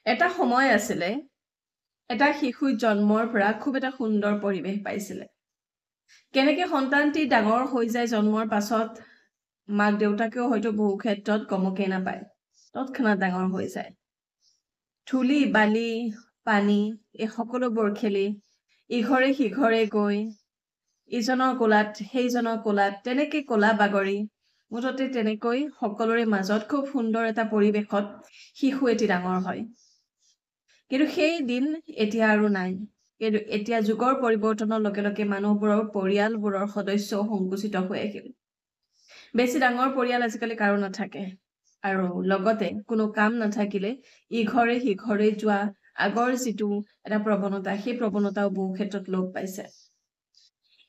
এটা সময় আছিলে এটা শিশু জন্মৰ পৰা খুব এটা সুন্দৰ পৰিৱেশ পাইছিলে কেনেকে সন্তানটি ডাঙৰ হৈ যায় জন্মৰ পাছত মাক দেউতাকেও হয়তো বহু ক্ষেত্ৰত গমকে নাপায় তৎক্ষণাত ডাঙৰ হৈ যায় ধূলি বালি পানী এই সকলোবোৰ খেলি ইঘৰে সিঘৰে গৈ ইজনৰ কোলাত সেইজনৰ কোলাত তেনেকে কোলা বাগৰি মুঠতে তেনেকৈ সকলোৰে মাজত খুব সুন্দৰ এটা পৰিৱেশত শিশু এটি ডাঙৰ হয় কিন্তু সেই দিন এতিয়া আৰু নাই কিন্তু এতিয়া যুগৰ পৰিৱৰ্তনৰ লগে লগে মানুহবোৰৰ পৰিয়ালবোৰৰ সদস্য সংকুচিত হৈ আহিল বেছি ডাঙৰ পৰিয়াল আজিকালি কাৰো নাথাকে আৰু লগতে কোনো কাম নাথাকিলে ইঘৰে সিঘৰে যোৱা আগৰ যিটো এটা প্ৰৱণতা সেই প্ৰৱণতাও বহু ক্ষেত্ৰত লোপ পাইছে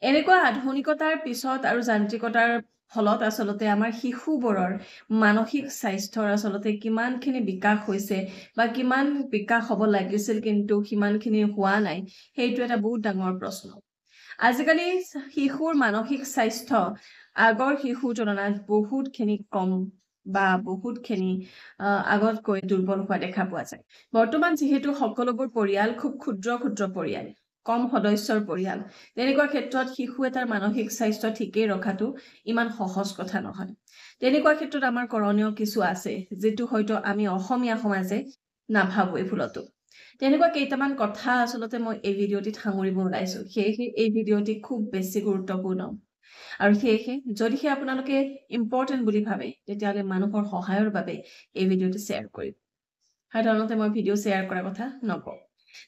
এনেকুৱা আধুনিকতাৰ পিছত আৰু যান্ত্ৰিকতাৰ ফলত আচলতে আমাৰ শিশুবোৰৰ মানসিক স্বাস্থ্যৰ আচলতে কিমানখিনি বিকাশ হৈছে বা কিমান বিকাশ হ'ব লাগিছিল কিন্তু সিমানখিনি হোৱা নাই সেইটো এটা বহুত ডাঙৰ প্ৰশ্ন আজিকালি শিশুৰ মানসিক স্বাস্থ্য আগৰ শিশুৰ তুলনাত বহুতখিনি কম বা বহুতখিনি আগতকৈ দুৰ্বল হোৱা দেখা পোৱা যায় বৰ্তমান যিহেতু সকলোবোৰ পৰিয়াল খুব ক্ষুদ্ৰ ক্ষুদ্ৰ পৰিয়াল কম সদস্যৰ পৰিয়াল তেনেকুৱা ক্ষেত্ৰত শিশু এটাৰ মানসিক স্বাস্থ্য ঠিকেই ৰখাটো ইমান সহজ কথা নহয় তেনেকুৱা ক্ষেত্ৰত আমাৰ কৰণীয় কিছু আছে যেটো হয়তো আমি অসমীয়া সমাজে নাভাবো ভুলতো তেনেকুৱা কেইটামান কথা আচলতে মই এই ভিডিঅ'টিত সামৰিব ওলাইছো সেয়েহে এই ভিডিঅ'টি খুব বেছি গুৰুত্বপূৰ্ণ আৰু সেয়েহে যদিহে আপোনালোকে ইম্পৰ্টেন্ট বুলি ভাবে তেতিয়াহ'লে মানুহৰ সহায়ৰ বাবে এই ভিডিঅ'টি শ্বেয়াৰ কৰিব সাধাৰণতে মই ভিডিঅ' শ্বেয়াৰ কৰাৰ কথা নকওঁ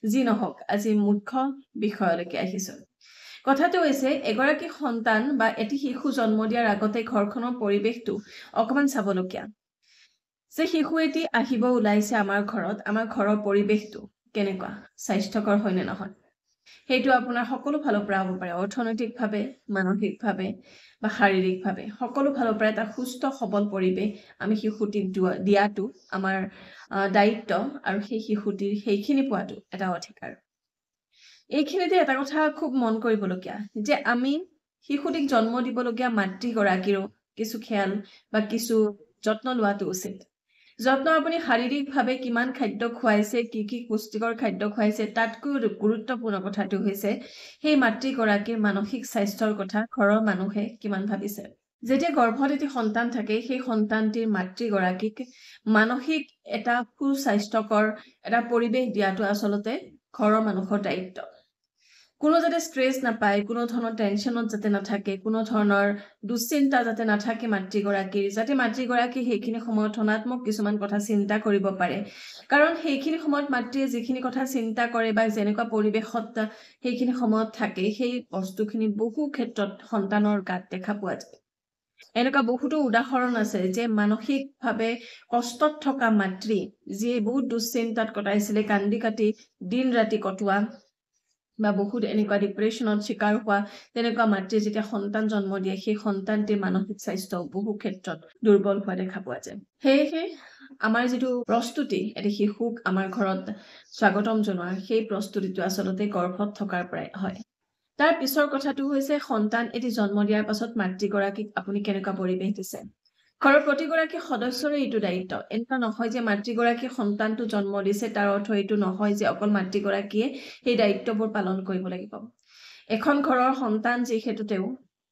যি নহওক আজি মুখ্য বিষয়লৈকে আহিছো কথাটো হৈছে এগৰাকী সন্তান বা এটি শিশু জন্ম দিয়াৰ আগতে ঘৰখনৰ পৰিৱেশটো অকমান চাবলগীয়া যে শিশু এটি আহিব ওলাইছে আমাৰ ঘৰৰ পৰিৱেশটো কেনেকুৱা স্বাস্থ্যকৰ হয়নে নহয় সেইটো আপোনাৰ সকলো ফালৰ পৰা হ'ব পাৰে অৰ্থনৈতিকভাৱে মানসিকভাৱে বা শাৰীৰিকভাৱে সকলো ফালৰ পৰা এটা সুস্থ সবল পৰিৱেশ আমি শিশুটিক দিয়াটো আমাৰ দায়িত্ব আৰু সেই শিশুটিৰ সেইখিনি পোৱাটো এটা অধিকাৰ এইখিনিতে এটা কথা খুব মন কৰিবলগীয়া যে আমি শিশুটিক জন্ম দিবলগীয়া মাতৃগৰাকীৰো কিছু খেয়াল বা কিছু যত্ন লোৱাটো উচিত যত্ন আপুনি শাৰীৰিকভাৱে কিমান খাদ্য খুৱাইছে কি পুষ্টিকৰ খাদ্য খুৱাইছে তাতকৈ গুৰুত্বপূৰ্ণ কথাটো হৈছে সেই মাতৃগৰাকীৰ মানসিক স্বাস্থ্যৰ কথা ঘৰৰ মানুহে কিমান ভাবিছে যেতিয়া গৰ্ভত এটি সন্তান থাকে সেই সন্তানটিৰ মাতৃগৰাকীক মানসিক এটা সুস্বাস্থ্যকৰ এটা পৰিৱেশ দিয়াটো আচলতে ঘৰৰ মানুহৰ দায়িত্ব কোনো যাতে ষ্ট্ৰেছ নাপায় কোনো ধৰণৰ টেনচনত যাতে নাথাকে কোনো ধৰণৰ দুশ্চিন্তা যাতে নাথাকে মাতৃগৰাকীৰ যাতে মাতৃগৰাকী সেইখিনি সময়ত ধনাত্মক কিছুমান কথা চিন্তা কৰিব পাৰে কাৰণ সেইখিনি সময়ত মাতৃয়ে যিখিনি কথা চিন্তা কৰে বা যেনেকুৱা পৰিৱেশত সেইখিনি সময়ত থাকে সেই বস্তুখিনি বহু ক্ষেত্ৰত সন্তানৰ গাত দেখা পোৱা যায় এনেকুৱা বহুতো উদাহৰণ আছে যে মানসিকভাৱে কষ্টত থকা মাতৃ যিয়ে বহুত দুশ্চিন্তাত কটাইছিলে কান্দি কাটি দিন ৰাতি কটোৱা বা বহুত এনেকুৱা ডিপ্ৰেছনত শিকাৰ হোৱা তেনেকুৱা মাতৃয়ে যেতিয়া সন্তান জন্ম দিয়ে সেই সন্তানটিৰ মানসিক স্বাস্থ্য বহু ক্ষেত্ৰত দুৰ্বল হোৱা দেখা পোৱা যায় সেয়েহে আমাৰ যিটো প্ৰস্তুতি এটি শিশুক আমাৰ ঘৰত স্বাগতম জনোৱা সেই প্ৰস্তুতিটো আচলতে গৰ্ভত থকাৰ পৰাই হয় তাৰ পিছৰ কথাটো হৈছে সন্তান এটি জন্ম দিয়াৰ পাছত মাতৃগৰাকীক আপুনি কেনেকুৱা পৰিৱেশ দিছে ঘৰৰ প্ৰতিগৰাকী সদস্যৰে এইটো দায়িত্ব এনেকুৱা নহয় যে মাতৃগৰাকী সন্তানটো জন্ম দিছে তাৰ অৰ্থ এইটো নহয় যে অকল মাতৃগৰাকীয়ে সেই দায়িত্ববোৰ পালন কৰিব লাগিব এখন ঘৰৰ সন্তান যিহেতু তেওঁ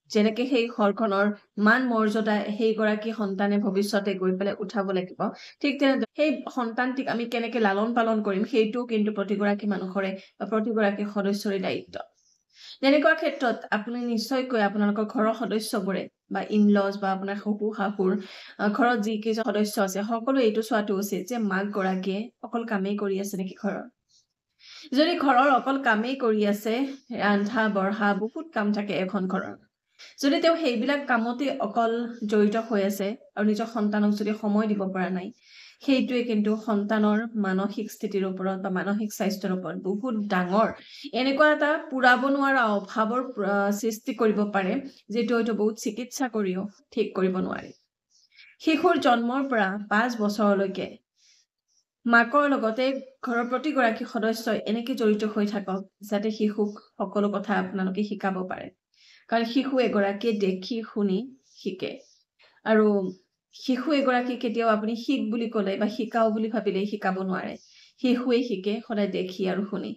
যেনেকে সেই ঘৰখনৰ মান মৰ্যাদা সেইগৰাকী সন্তানে ভৱিষ্যতে গৈ পেলাই উঠাব লাগিব ঠিক তেনেদৰে সেই সন্তানটিক আমি কেনেকে লালন পালন কৰিম সেইটো কিন্তু প্ৰতিগৰাকী মানুহৰে বা প্ৰতিগৰাকী সদস্যৰে দায়িত্ব তেনেকুৱা ক্ষেত্ৰত আপুনি নিশ্চয়কৈ আপোনালোকৰ ঘৰৰ সদস্যবোৰে বা ইনলজ বা আপোনাৰ শহু শাহুৰ ঘৰত যি কেইজন সদস্য আছে সকলো এইটো চোৱাটো উচিত যে মাক গৰাকীয়ে অকল কামেই কৰি আছে নেকি ঘৰৰ যদি ঘৰৰ অকল কামেই কৰি আছে ৰান্ধা বঢ়া বহুত কাম থাকে এখন ঘৰৰ যদি তেওঁ সেইবিলাক কামতে অকল জড়িত হৈ আছে আৰু নিজৰ সন্তানক যদি সময় দিব পৰা নাই সেইটোৱে কিন্তু সন্তানৰ মানসিক স্থিতিৰ ওপৰত বা মানসিক স্বাস্থ্যৰ ওপৰত বহুত ডাঙৰ এনেকুৱা এটা পুৰাব নোৱাৰা অভাৱৰ সৃষ্টি কৰিব পাৰে যেটো হয়তো বহুত চিকিৎসা কৰিও ঠিক কৰিব নোৱাৰে শিশুৰ জন্মৰ পৰা 5 বছৰলৈকে মাকৰ লগতে ঘৰৰ প্ৰতিগৰাকী সদস্যই এনেকে জড়িত হৈ থাকক যাতে শিশুক সকলো কথা আপোনালোকে শিকাব পাৰে কাৰণ শিশু এগৰাকী দেখি শুনি শিকে আৰু শিশু এগৰাকী কেতিয়াও আপুনি শিক বুলি ক'লে বা শিকাও বুলি ভাবিলে শিকাব নোৱাৰে শিশুৱে শিকে সদায় দেখি আৰু শুনি,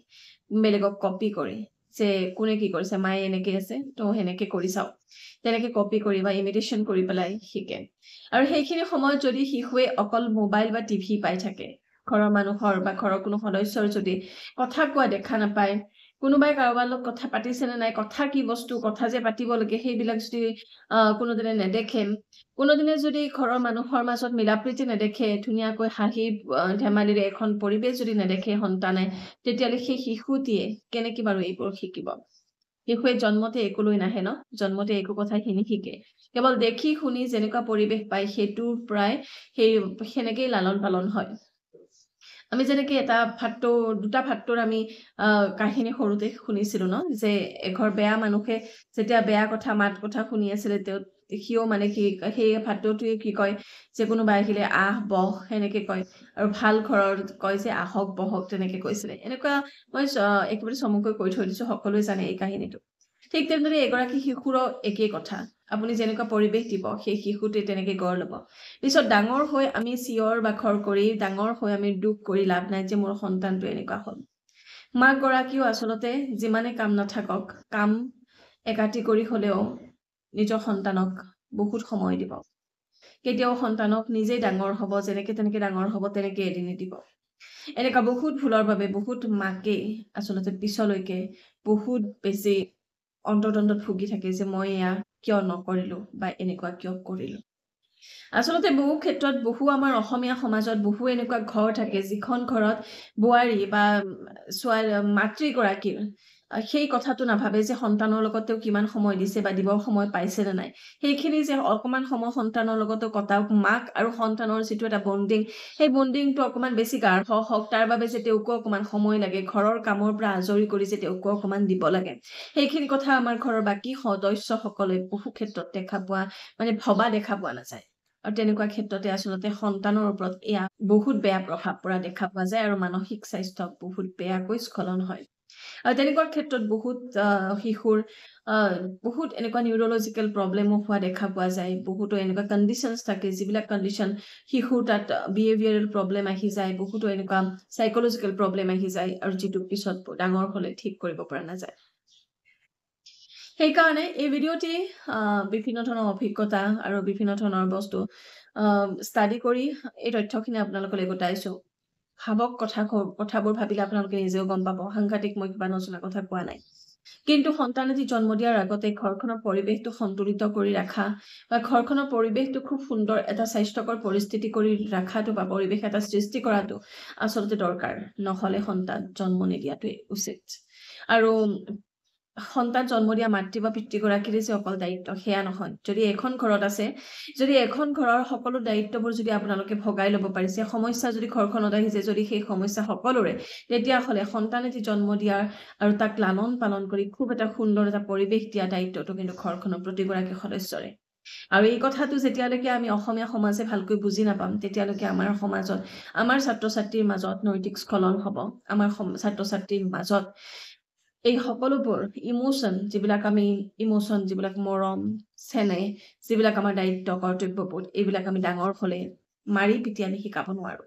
বেলেগক কপি কৰি, যে কোনে কি কৰিছে, মায়ে এনেকে আছে তো সেনেকে কৰি চাও, তেনেকে কপি কৰি বা ইমিটেশ্যন কৰি পেলাই শিকে। আৰু সেইখিনি সময়ত যদি শিশুৱে অকল মোবাইল বা টিভি পাই থাকে, ঘৰৰ মানুহৰ বা ঘৰৰ কোনো সদস্যৰ যদি কথা কোৱা দেখা নাপায়, কোনোবাই কাৰোবাৰ লগত কথা পাতিছেনে নাই, কথা কি বস্তু, কথা যে পাতিব লাগে সেইবিলাক যদি কোনোদিনে নেদেখে, কোনোদিনে যদি ঘৰৰ মানুহৰ মাজত মিলাপ্ৰীতি নেদেখে, ধুনীয়াকৈ হাঁহি ধেমালিৰে এখন পৰিৱেশ যদি নেদেখে সন্তানে, তেতিয়াহ'লে সেই শিশুটিয়ে কেনেকে বাৰু এইবোৰ শিকিব? শিশুৱে জন্মতে একো লৈ নাহে ন, জন্মতে একো কথা নিশিকে, কেৱল দেখি শুনি যেনেকুৱা পৰিৱেশ পায় সেইটোৰ পৰাই সেনেকেই লালন পালন হয়। আমি যেনেকে দুটা ভাট্টৰ আমি কাহিনী সৰুতে শুনিছিলো ন, যে এঘৰ বেয়া মানুহে যেতিয়া বেয়া কথা মাত কথা শুনি আছিলে, সিও মানে কি সেই ভাট্টটোৱে কি কয় যে কোনোবা আহিলে আহ বহ সেনেকে কয়, আৰু ভাল ঘৰৰ কয় যে আহক বহক, তেনেকে কৈছিলে। এনেকুৱা মই একেবাৰে চমুকৈ কৈ থৈ দিছো, সকলোৱে জানে এই কাহিনীটো। ঠিক তেনেদৰে এগৰাকী শিশুৰো একেই কথা, আপুনি যেনেকুৱা পৰিৱেশ দিব সেই শিশুটোৱে তেনেকে গঢ় ল'ব। পিছত ডাঙৰ হৈ আমি চিঞৰ বাখৰ কৰি, ডাঙৰ হৈ আমি দুখ কৰি লাভ নাই যে মোৰ সন্তানটো এনেকুৱা হ'ল। মাক গৰাকীও আচলতে যিমানে কাম নাথাকক, কাম একাটি কৰি হলেও নিজৰ সন্তানক বহুত সময় দিব। কেতিয়াও সন্তানক নিজেই ডাঙৰ হ'ব, যেনেকে তেনেকে ডাঙৰ হ'ব তেনেকে এৰি নিদিব। এনেকুৱা বহুত ভুলৰ বাবে বহুত মাকে আচলতে পিছলৈকে বহুত বেছি অন্তৰ্দ্বন্দ্বত ভুগি থাকে, যে মই এয়া কিয় নকৰিলো বা এনেকুৱা কিয় কৰিলো। আচলতে বহু ক্ষেত্ৰত আমাৰ অসমীয়া সমাজত বহু এনেকুৱা ঘৰ থাকে, যিখন ঘৰত বোৱাৰী বা মাতৃগৰাকীৰ সেই কথাটো নাভাবে যে সন্তানৰ লগত তেওঁ কিমান সময় দিছে বা দিবৰ সময় পাইছে নে নাই, সেইখিনি যে অকমান সময় সন্তানৰ লগতো কটাওক, মাক আৰু সন্তানৰ যিটো এটা বণ্ডিং, সেই বণ্ডিংটো অকমান বেছি গাঢ় হওক, তাৰ বাবে যে তেওঁকো অকমান সময় লাগে, ঘৰৰ কামৰ পৰা আজৰি কৰি যে তেওঁকো অকমান দিব লাগে, সেইখিনি কথা আমাৰ ঘৰৰ বাকী সদস্যসকলে বহু ক্ষেত্ৰত ভবা দেখা পোৱা নাযায়। আৰু তেনেকুৱা ক্ষেত্ৰতে আচলতে সন্তানৰ ওপৰত এয়া বহুত বেয়া প্ৰভাৱ পৰা দেখা পোৱা যায়, আৰু মানসিক স্বাস্থ্য বহুত বেয়াকৈ স্খলন হয়। আৰু তেনেকুৱা ক্ষেত্ৰত বহুত শিশুৰ বহুত এনেকুৱা নিউৰলজিকেল প্ৰব্লেমো হোৱা দেখা পোৱা যায়। বহুতো এনেকুৱা কণ্ডিশ্যনছ থাকে, যিবিলাক কণ্ডিশ্যন শিশুৰ তাত বিহেভিয়াৰেল প্ৰব্লেম আহি যায়, বহুতো এনেকুৱা চাইকলজিকেল প্ৰব্লেম আহি যায়, আৰু যিটো পিছত ডাঙৰ হলে ঠিক কৰিব পৰা নাযায়। সেইকাৰণে এই ভিডিঅ'টি বিভিন্ন ধৰণৰ অভিজ্ঞতা আৰু বিভিন্ন ধৰণৰ বস্তু ষ্টাডি কৰি এই তথ্যখিনি আপোনালোকলৈ গোটাইছো। ভাবক কথাবোৰ ভাবিলে আপোনালোকে নিজেও গম পাব, সাংঘাতিক মই কিবা নজনা কথা কোৱা নাই। কিন্তু সন্তান এটি জন্ম দিয়াৰ আগতে ঘৰখনৰ পৰিৱেশটো সন্তুলিত কৰি ৰাখা, বা ঘৰখনৰ পৰিৱেশটো খুব সুন্দৰ এটা স্বাস্থ্যকৰ পৰিস্থিতি কৰি ৰাখাটো বা পৰিৱেশ এটা সৃষ্টি কৰাটো আচলতে দৰকাৰ, নহলে সন্তান জন্ম নিদিয়াটোৱে উচিত। আৰু সন্তান জন্ম দিয়া মাতৃ বা পিতৃগৰাকীৰে যে অকল দায়িত্ব সেয়া নহয়। যদি এখন ঘৰত আছে, যদি এখন ঘৰৰ সকলো দায়িত্ববোৰ যদি আপোনালোকে ভগাই ল'ব পাৰিছে, সমস্যা যদি ঘৰখনত আহিছে, যদি সেই সমস্যা সকলোৰে, তেতিয়াহ'লে সন্তান এটি জন্ম দিয়াৰ আৰু তাক লালন পালন কৰি খুব এটা সুন্দৰ এটা পৰিৱেশ দিয়া দায়িত্বটো কিন্তু ঘৰখনৰ প্ৰতিগৰাকী সদস্যৰে। আৰু এই কথাটো যেতিয়ালৈকে আমি অসমীয়া সমাজে ভালকৈ বুজি নাপাম, তেতিয়ালৈকে আমাৰ সমাজত, আমাৰ ছাত্ৰ ছাত্ৰীৰ মাজত নৈতিক স্খলন হ'ব। আমাৰ ছাত্ৰ ছাত্ৰীৰ মাজত এই সকলোবোৰ ইমোচন যিবিলাক মৰম চেনেহ, যিবিলাক আমাৰ দায়িত্ব কৰ্তব্যবোধ, এইবিলাক আমি ডাঙৰ হলে মাৰি পিটি আমি শিকাব নোৱাৰো।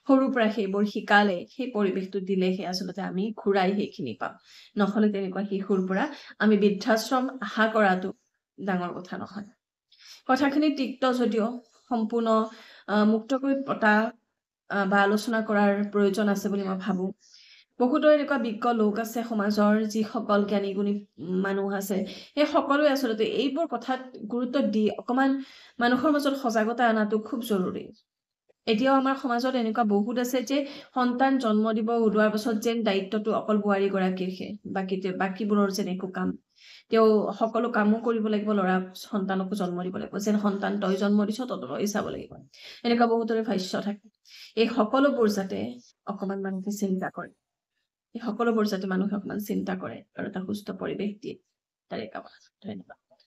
সৰুৰ পৰা সেইবোৰ শিকালে, সেই পৰিৱেশটো দিলেহে আচলতে আমি ঘূৰাই সেইখিনি পাম। নহলে তেনেকুৱা শিশুৰ পৰা আমি বৃদ্ধাশ্ৰম আশা কৰাটো ডাঙৰ কথা নহয়। কথাখিনি তিক্ত যদিও সম্পূৰ্ণ মুক্তকৈ পতা বা আলোচনা কৰাৰ প্ৰয়োজন আছে বুলি মই ভাবো। বহুতো এনেকুৱা বিজ্ঞ লোক আছে সমাজৰ, যিসকল জ্ঞানী গুণী মানুহ আছে, সেই সকলোৱে আচলতে এইবোৰ কথাত গুৰুত্ব দি অকমান মানুহৰ মাজত সজাগতা অনাটো খুব জৰুৰী। এতিয়াও আমাৰ সমাজত এনেকুৱা বহুত আছে যে সন্তান জন্ম দিব ওলোৱাৰ পাছত যেন দায়িত্বটো অকল বোৱাৰী গৰাকীৰহে, বাকীবোৰৰ যেন একো কাম, তেওঁ সকলো কামো কৰিব লাগিব, ল'ৰা সন্তানকো জন্ম দিব লাগিব, যেন সন্তান তই জন্ম দিছ তই চাব লাগিব, এনেকুৱা বহুতৰে ভাষ্য থাকে। এই সকলোবোৰ যাতে অকমান মানুহে চিন্তা কৰে, এই সকলোবোৰ যাতে মানুহে অকমান চিন্তা কৰে আৰু এটা সুস্থ পৰিৱেশ দিয়ে, তাৰে কামনা। ধন্যবাদ।